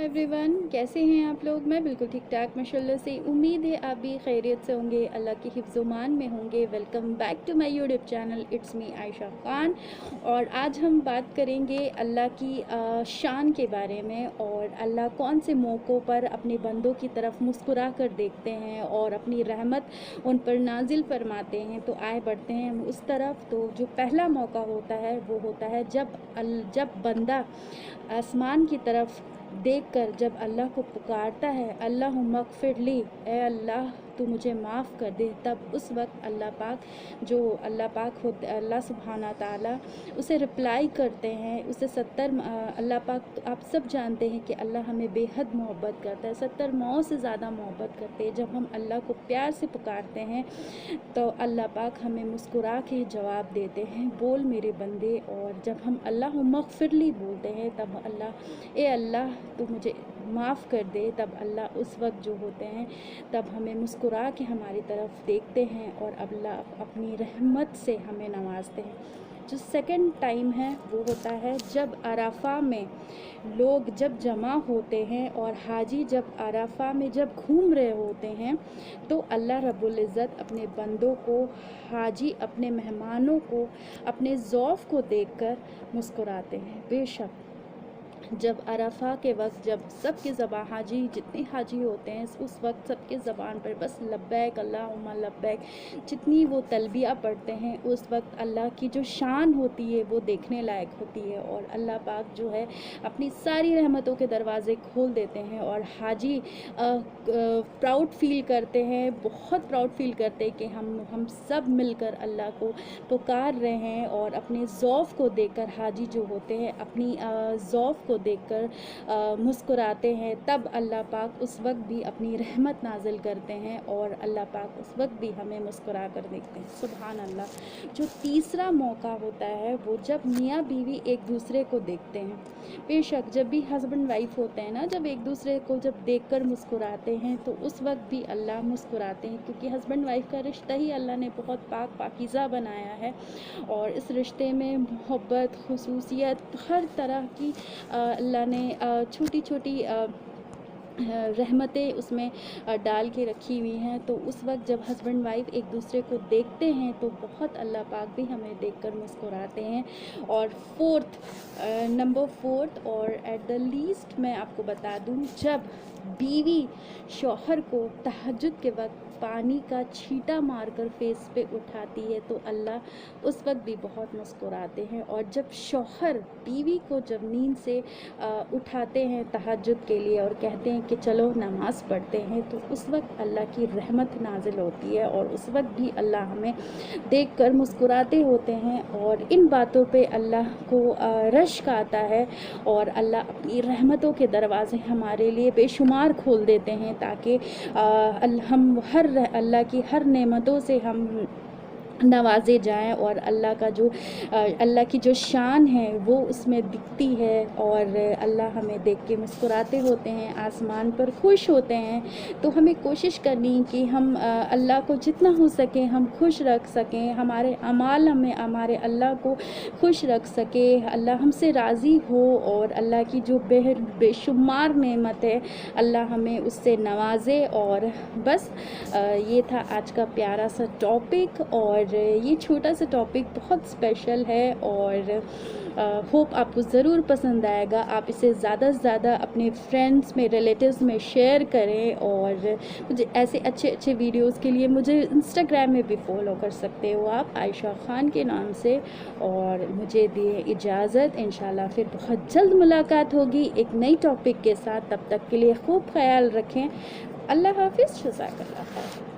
Everyone, कैसे हैं आप लोग। मैं बिल्कुल ठीक ठाक माशाल्लाह से। उम्मीद है आप भी खैरियत से होंगे, अल्लाह के हिफ्ज़-ओ-मान में होंगे। Welcome back to my YouTube channel, it's me Ayesha Khan. और आज हम बात करेंगे अल्लाह की शान के बारे में, और अल्लाह कौन से मौक़ों पर अपने बंदों की तरफ मुस्कुरा कर देखते हैं और अपनी रहमत उन पर नाजिल फरमाते हैं। तो आए बढ़ते हैं हम उस तरफ। तो जो पहला मौका होता है वो होता है जब बंदा आसमान की तरफ देखकर जब अल्लाह को पुकारता है, अल्लाह मग़फ़िरली, ए अल्लाह तो मुझे माफ़ कर दे। तब उस वक्त अल्लाह पाक होते, अल्लाह सुब्हाना ताला उसे रिप्लाई करते हैं। उसे 70 अल्लाह पाक, तो आप सब जानते हैं कि अल्लाह हमें बेहद मोहब्बत करता है, 70 माओं से ज़्यादा मोहब्बत करते हैं। जब हम अल्लाह को प्यार से पुकारते हैं तो अल्लाह पाक हमें मुस्कुरा के जवाब देते हैं, बोल मेरे बंदे। और जब हम अल्लाह मग़फ़िरली बोलते हैं तब ए अल्लाह तो मुझे माफ़ कर दे, तब अल्लाह उस वक्त जो होते हैं तब हमें मुस्कुरा के हमारी तरफ देखते हैं और अल्लाह अपनी रहमत से हमें नवाजते हैं। जो सेकंड टाइम है वो होता है जब अराफा में लोग जब जमा होते हैं और हाजी जब अराफा में जब घूम रहे होते हैं, तो अल्लाह रब्बुल इज़्ज़त अपने बंदों को, हाजी अपने मेहमानों को, अपने ज़ौफ़ को देखकर मुस्कुराते हैं। बेशक जब अराफा के वक्त जब सबके ज़बान, हाजी जितने हाजी होते हैं उस वक्त सबके ज़बान पर बस लब्बैक अल्लाहुम्मा लब्बैक, जितनी वो तलबिया पढ़ते हैं उस वक्त अल्लाह की जो शान होती है वो देखने लायक होती है। और अल्लाह पाक जो है अपनी सारी रहमतों के दरवाज़े खोल देते हैं और हाजी प्राउड फ़ील करते हैं, बहुत प्राउड फ़ील करते हैं कि हम सब मिलकर अल्लाह को पुकार रहे हैं। और अपने ज़ौफ़ को देखकर हाजी जो होते हैं अपनी ज़ौफ़ को देखकर मुस्कुराते हैं। तब अल्लाह पाक उस वक्त भी अपनी रहमत नाजिल करते हैं और अल्लाह पाक उस वक्त भी हमें मुस्कुरा कर देखते हैं। सुभान अल्लाह। जो तीसरा मौका होता है वो जब मियाँ बीवी एक दूसरे को देखते हैं। बेशक जब भी हस्बैंड वाइफ होते हैं ना, जब एक दूसरे को जब देखकर मुस्कुराते हैं तो उस वक्त भी अल्लाह मुस्कुराते हैं, क्योंकि हस्बैंड वाइफ का रिश्ता ही अल्लाह ने बहुत पाकीज़ा बनाया है। और इस रिश्ते में मोहब्बत, खुसूसियत, हर तरह की अल्लाह ने छोटी छोटी रहमतें उसमें डाल के रखी हुई हैं। तो उस वक्त जब हस्बैंड वाइफ एक दूसरे को देखते हैं तो बहुत अल्लाह पाक भी हमें देखकर मुस्कुराते हैं। और नंबर फोर्थ और एट द लीस्ट मैं आपको बता दूं, जब बीवी शौहर को तहज्जुद के वक्त पानी का छींटा मारकर फेस पे उठाती है तो अल्लाह उस वक्त भी बहुत मुस्कुराते हैं। और जब शौहर बीवी को जब नींद से उठाते हैं तहज्जुद के लिए और कहते हैं कि चलो नमाज़ पढ़ते हैं, तो उस वक्त अल्लाह की रहमत नाजिल होती है और उस वक्त भी अल्लाह हमें देखकर मुस्कुराते होते हैं। और इन बातों पे अल्लाह को रश्क आता है और अल्लाह अपनी रहमतों के दरवाज़े हमारे लिए बेशुमार खोल देते हैं, ताकि हम अल्लाह की हर नेमतों से हम नवाजे जाएं और अल्लाह की जो शान है वो उसमें दिखती है। और अल्लाह हमें देख के मुस्कुराते होते हैं, आसमान पर खुश होते हैं। तो हमें कोशिश करनी कि हम अल्लाह को जितना हो सके हम खुश रख सकें, हमारे अमाल हमें हमारे अल्लाह को खुश रख सके, अल्लाह हमसे राज़ी हो। और अल्लाह की जो बेशुमार नेमत है अल्लाह हमें उससे नवाजे। और बस ये था आज का प्यारा सा टॉपिक, और ये छोटा सा टॉपिक बहुत स्पेशल है और होप आपको ज़रूर पसंद आएगा। आप इसे ज़्यादा से ज़्यादा अपने फ्रेंड्स में, रिलेटिव्स में शेयर करें। और मुझे ऐसे अच्छे अच्छे वीडियोस के लिए मुझे इंस्टाग्राम में भी फॉलो कर सकते हो आप, आयशा खान के नाम से। और मुझे दिए इजाज़त, इंशाल्लाह फिर बहुत जल्द मुलाकात होगी एक नई टॉपिक के साथ। तब तक के लिए खूब ख्याल रखें। अल्लाह हाफिज़। जज़ाकल्लाह खैर।